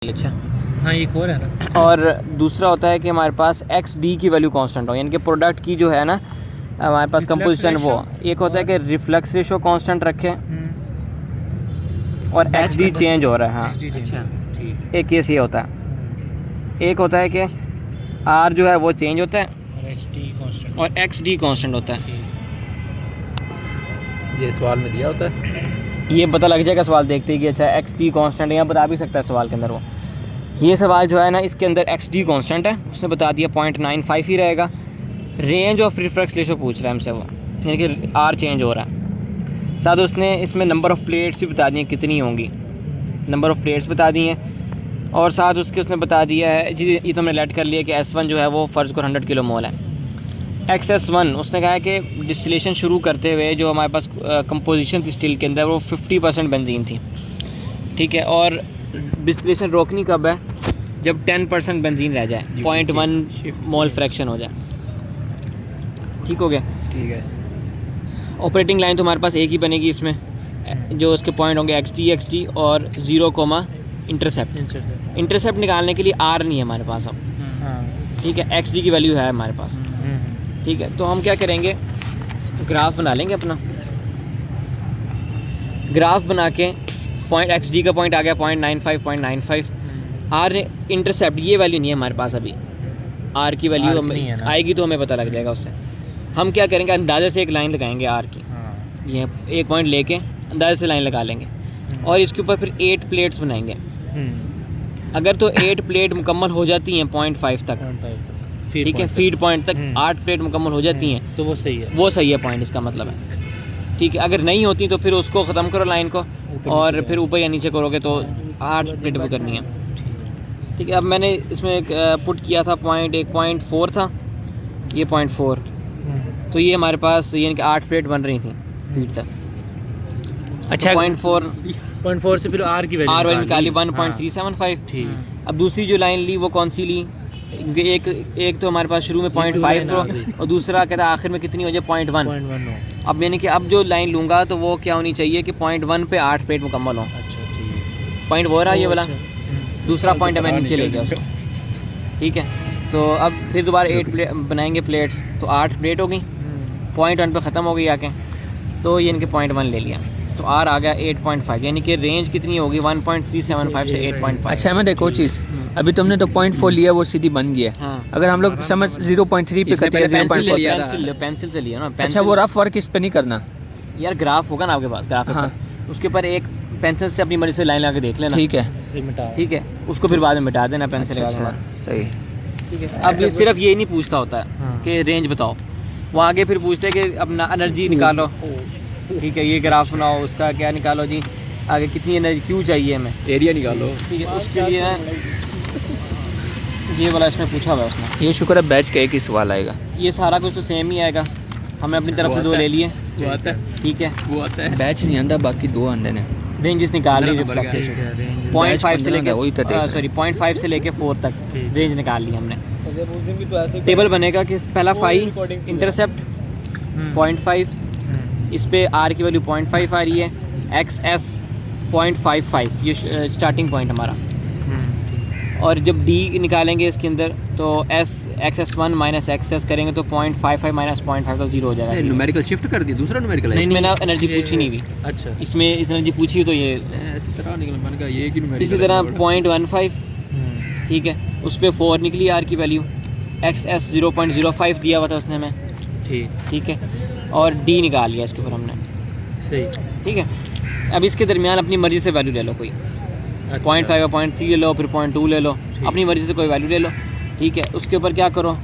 लिए। अच्छा हाँ एक और है ना। और दूसरा होता है कि हमारे पास एक्स डी की वैल्यू कांस्टेंट हो, यानी कि प्रोडक्ट की जो है ना हमारे पास कंपोजिशन वो। एक होता है कि रिफ्लेक्स रेशो कांस्टेंट रखें और एक्स डी चेंज हो रहा है। हाँ अच्छा ठीक। एक केस ये होता है। एक होता है कि आर जो है वो चेंज होता है और एक्स डी कांस्टेंट होता है। ये सवाल में दिया होता है, ये पता लग जाएगा सवाल देखते ही कि अच्छा एक्स डी कांस्टेंट यहाँ बता भी सकता है सवाल के अंदर वो। ये सवाल जो है ना इसके अंदर एक्स डी कांस्टेंट है, उसने बता दिया 0.95 ही रहेगा। रेंज ऑफ रिफ्लेक्स रेशो पूछ रहा है हमसे वो, यानी कि आर चेंज हो रहा है। साथ उसने इसमें नंबर ऑफ़ प्लेट्स भी बता दी हैं कितनी होंगी, नंबर ऑफ़ प्लेट्स बता दी हैं। और साथ उसके उसने बता दिया है जी, ये तो हमने लेट कर लिया कि S1 जो है वो फ़र्ज़ को 100 किलो मोल है। XS1 उसने कहा है कि डिस्टिलेशन शुरू करते हुए जो हमारे पास कंपोजिशन थी स्टील के अंदर वो 50% बेंजीन थी, ठीक है। और डिस्टिलेशन रोकनी कब है, जब 10% बेंजीन रह जाए, 0.1 मोल फ्रैक्शन हो जाए। ठीक हो गया, ठीक है। ऑपरेटिंग लाइन तो हमारे पास एक ही बनेगी इसमें, जो उसके पॉइंट होंगे XD और 0, इंटरसेप्ट निकालने के लिए R नहीं है हमारे पास अब, ठीक है। XD की वैल्यू है हमारे पास, ठीक है। तो हम क्या करेंगे, ग्राफ बना लेंगे अपना। ग्राफ बना के पॉइंट XD का पॉइंट आ गया 0.95 R इंटरसेप्ट ये वैल्यू नहीं है हमारे पास अभी। R की वैल्यू आएगी तो हमें पता लग जाएगा उससे। हम क्या करेंगे, अंदाजे से एक लाइन लगाएंगे R की, ये एक पॉइंट लेके अंदाजे से लाइन लगा लेंगे और इसके ऊपर फिर 8 प्लेट्स बनाएंगे। अगर तो 8 प्लेट मुकम्मल हो जाती हैं 0.5 तक, ठीक है, फीड पॉइंट तक 8 प्लेट मुकम्मल हो जाती हैं तो वो सही है, वो सही है पॉइंट, इसका मतलब है, ठीक है। अगर नहीं होती तो फिर उसको ख़त्म करो लाइन को और फिर ऊपर या नीचे करोगे तो 8 प्लेट भी करनी है, ठीक है। अब मैंने इसमें एक पुट किया था पॉइंट, एक 0.4 था, ये 0.4, तो ये हमारे पास यानी कि 8 प्लेट बन रही थी फीड तक। अच्छा 0.4 से फिर R की वैल्यू निकाली 1.375, ठीक। अब दूसरी जो लाइन ली वो कौन सी ली, एक तो हमारे पास शुरू में 0.5 और दूसरा कहता है आखिर में कितनी हो जाए 0.1। अब यानी कि अब जो लाइन लूँगा तो वो क्या होनी चाहिए कि 0.1 पे 8 प्लेट मुकम्मल हो। अच्छा ठीक, पॉइंट वो रहा ये वाला, दूसरा पॉइंट हमें नीचे ले गया उसको, ठीक है। तो अब फिर दोबारा 8 प्लेट बनाएंगे प्लेट्स, तो 8 प्लेट हो गई, 0.1 पे ख़त्म हो गई आके, तो ये इनके 0.1 ले लिया, तो R आ गया 8.5, यानी कि रेंज कितनी होगी 1.375 से 8.5। अच्छा मैं देखो चीज़, अभी तुमने तो 0.4 लिया वो सीधी बन गया। हाँ। अगर हम लोग समझ 0.3 पे करते हैं, पेंसिल से लिया ना, अच्छा वो रफ वर्क इस पे नहीं करना यार, ग्राफ होगा ना आपके पास, ग्राफ हाँ। उसके ऊपर एक पेंसिल से अपनी मर्जी से लाइन लगा के देख लेना, ठीक है, ठीक है, उसको फिर बाद में मिटा देना पेंसिल लगा के, सही, ठीक है। अब ये सिर्फ ये नहीं पूछता होता है कि रेंज बताओ, वो आगे फिर पूछते हैं कि अपना एनर्जी निकालो, ठीक है, ये ग्राफ बनाओ, उसका क्या निकालो जी, आगे कितनी एनर्जी क्यों चाहिए हमें, एरिया निकालो, ठीक है। उसके लिए ये वाला इसमें पूछा हुआ है उसने। ये शुक्र है बैच का एक ही सवाल आएगा, ये सारा कुछ तो सेम ही आएगा, हमने अपनी तरफ से 2 ले लिए, वो आता है, ठीक है। वो आता है, बैच नहीं आंदा, बाकी 2 आंदे ने। रेंजेस निकाल ली, रिफ्लेक्स रेशो 0.5 से लेके वही तो देख रहे हैं। सॉरी 0.5 से लेके 4 तक रेंज निकाल ली हमने। टेबल बनेगा कि पहला फाई इंटरसेप्ट 0.5, इस पे R की वैल्यू 0.5 आ रही है, XS 0.55 ये स्टार्टिंग पॉइंट हमारा, और जब D निकालेंगे इसके अंदर तो XS1 माइनस XS करेंगे तो 0.55 माइनस 0.5 तो 0 हो जाएगा। न्यूमेरिकल शिफ्ट कर दिया, दूसरा न्यूमेरिकल है इसमें ना एनर्जी पूछी नहीं हुई, अच्छा इसमें इस एनर्जी पूछी तो ये इसी तरह निकल, मैंने कहा ये की न्यूमेरिकल, इसी तरह 0.15, ठीक है, उस पर 4 निकली R की वैल्यू, XS 0.05 दिया हुआ था उसने हमें, ठीक है, और D निकाल लिया इसके ऊपर हमने, सही, ठीक है। अब इसके दरमियान अपनी मर्ज़ी से वैल्यू ले लो, कोई 0.5 या 0.3 ले लो, फिर 0.2 ले लो, अपनी मर्ज़ी से कोई वैल्यू ले लो, ठीक है। उसके ऊपर क्या करो,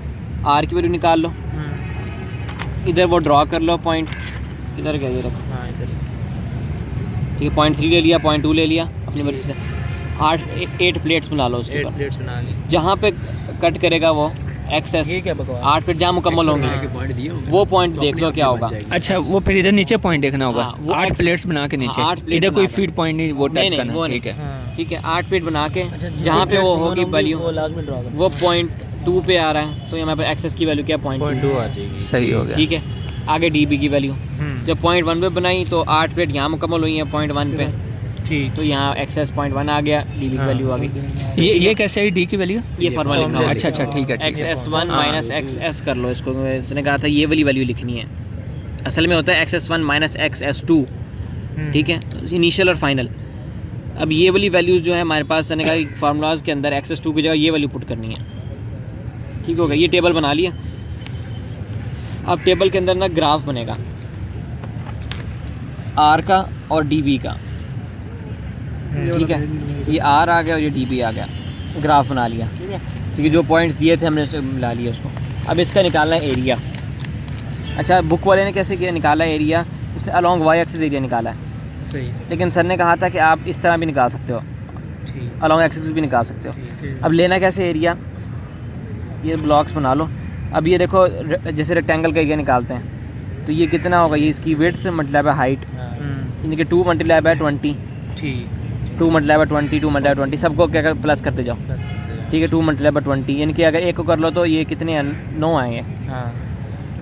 R की वैल्यू निकाल लो, इधर वो ड्रॉ कर लो पॉइंट, इधर क्या ये रखो, हाँ इधर, ठीक है, 0.3 ले लिया, 0.2 ले लिया, अपनी मर्ज़ी से 8 प्लेट्स बना लो उसके 8 ऊपर, प्लेट्स बना ली, जहाँ पे कट करेगा वो XS 8 प्लेट जहाँ मुकम्मल होंगे वो पॉइंट देख लो क्या होगा। अच्छा वो फिर इधर नीचे पॉइंट देखना होगा, हाँ, वो 8 प्लेट्स बना के नीचे, 8 प्लेट इधर कोई बना के। फीड पॉइंट नहीं वो टच नहीं, करना, वो ठीक है, ठीक है, 8 प्लेट बना के जहाँ पे वो होगी वैल्यू वो 0.2 पे आ रहा है, तो यहाँ पे XS की वैल्यू क्या 0.2 आ जाएगी, सही हो गया, ठीक है। आगे DB की वैल्यू जब 0.1 पे बनाई तो 8 प्लेट यहाँ मुकम्मल हुई हैं 0.1 पे, ठीक। तो यहाँ एक्सेस 0.1 आ गया, डी बी की वैल्यू आ गई। ये कैसे है डी की वैल्यू? ये फॉर्मूला लिखा हुआ है। अच्छा अच्छा ठीक है ठीक एक्स है। S one minus x S कर लो इसको, इसने कहा था ये वाली वैल्यू लिखनी है। असल में होता है x s one minus x s two, ठीक है, इनिशियल और फाइनल। अब ये वाली वैल्यूज़ जो है हमारे पास ने कहा फार्मूलाज के अंदर एक्स एस टू की जगह ये वैल्यू पुट करनी है। ठीक हो गया, ये टेबल बना लिया। अब टेबल के अंदर ना ग्राफ बनेगा आर का और डी बी का, ठीक है, ये आर आ गया और ये डी बी आ गया, ग्राफ बना लिया, क्योंकि जो पॉइंट्स दिए थे हमने उसे मिला लिया उसको। अब इसका निकालना है एरिया। अच्छा, बुक वाले ने कैसे किया निकाला एरिया? उसने अलॉन्ग वाई एक्सिस एरिया निकाला है, सही। लेकिन सर ने कहा था कि आप इस तरह भी निकाल सकते हो, ठीक। अलॉन्ग एक्सिस भी निकाल सकते हो। ठीक। अब लेना कैसे एरिया? ये ब्लॉक्स बना लो। अब ये देखो जैसे रेक्टेंगल का एरिया निकालते हैं, तो ये कितना होगा? ये इसकी विड्थ मतलब है हाइट, यानी कि 2 मल्टीप्लाई बाय 20, ठीक। 2 मल्टीप्लाई बाय 20, 2 मल्टीप्लाई बाय 20, सबको क्या कर प्लस करते जाओ, ठीक है। 2 मल्टीप्लाई बाय 20 यानी कि अगर एक को कर लो तो ये कितने 9 आएंगे, हाँ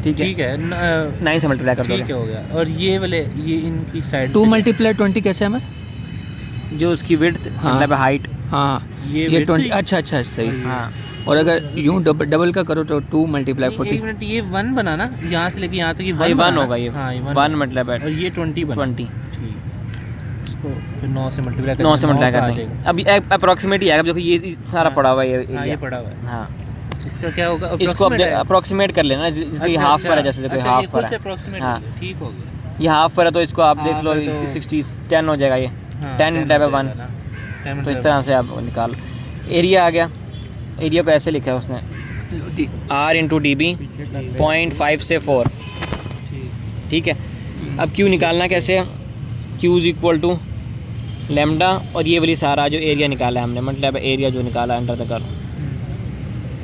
ठीक है, ठीक है। 9 से मल्टीप्लाई कर ठीक दो। हो गया। और ये वाले ये इनकी साइड 2 मल्टीप्लाई 20 कैसे है हमें? जो उसकी विड्थ हाँ। मतलब हाइट, हाँ ये ये width 20, ही- अच्छा अच्छा सही। हाँ, और अगर यूँ डबल का करो तो 2 मल्टीप्लाई एक 40। मिनट, ये 1 बना ना, यहाँ से लेके यहाँ तक ये हाँ, 1 1 होगा ये, हाँ, ये 1 मतलब और ये 20 बना। 20, ठीक। इसको फिर 9 से मल्टीप्लाई 9 से मल्टीप्लाई कर दें। अब अप्रॉक्सीमेट ही आएगा, देखो ये सारा पड़ा हुआ है ये हाँ, ये एरिया। पड़ा हुआ है। हाँ, इसका क्या होगा? इसको अब अप्रॉक्सीमेट कर लेना, जैसे ये हाफ पर है, जैसे देखो हाफ पर है, हाँ। ठीक हो गया। ये हाफ पर है तो इसको आप हाँ, देख लो फिर तो- 60 10 हो जाएगा ये, हाँ, 10 मल्टीप्लाई बाय 1, तो इस तरह से आप निकाल। एरिया आ गया, एरिया को ऐसे लिखा है उसने R इंटू डी बी 0.5 से 4, ठीक है। अब Q निकालना कैसे है? Q is equal to lambda, और ये वाली सारा जो एरिया निकाला है हमने, मतलब एरिया जो निकाला अंडर द कर्व,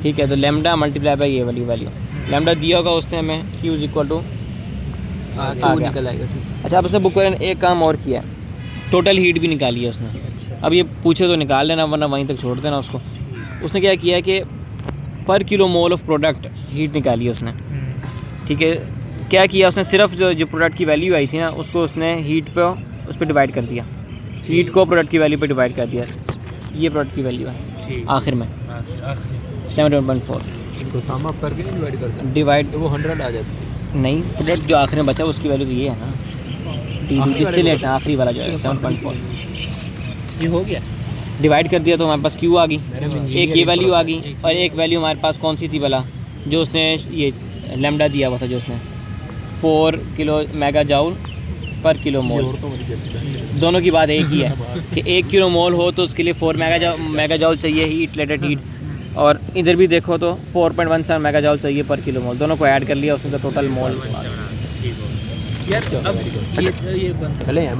ठीक है। तो लेमडा मल्टीप्लाई बाय ये वाली वैल्यू, लेमडा दिया होगा उसने हमें, Q इज इक्वल टू आ गया। निकल आएगा ठीक। अच्छा, अब उसने बुक वाले ने एक काम और किया, टोटल हीट भी निकाली है उसने। अब ये पूछे तो निकाल लेना, वरना वहीं तक छोड़ देना उसको। उसने क्या किया कि पर kilo mole of product heat निकाली है उसने, ठीक है। क्या किया उसने? सिर्फ जो प्रोडक्ट की वैल्यू आई थी ना, उसको उसने हीट पे उस पर डिवाइड कर दिया, हीट को प्रोडक्ट की वैल्यू पे डिवाइड कर दिया। ये प्रोडक्ट की वैल्यू है आखिर में 7.4। इनको सम अप करके नहीं डिवाइड कर सकते, डिवाइड तो वो 100 आ जाती है। नहीं, प्रोडक्ट जो आखिर में बचा उसकी वैल्यू तो ये है ना, डिस्टिलेट आखिरी वाला जो है 7.4, ये हो गया। डिवाइड कर दिया तो हमारे पास Q आ गई, एक ये वैल्यू आ गई, और एक वैल्यू हमारे पास कौन सी थी भला, जो उसने ये लेमडा दिया हुआ था, जो उसने 4 किलो मेगा जाउल पर किलो मोल। दोनों की बात एक ही है कि 1 किलो मोल हो तो उसके लिए 4 मेगा जाउल चाहिए हीट, लेटेड हीट, और इधर भी देखो तो 4.17 मेगा जाउल चाहिए पर किलो मोल। दोनों को ऐड कर लिया उसने तो टोटल मोल। यार अब ये बंद चले यहाँ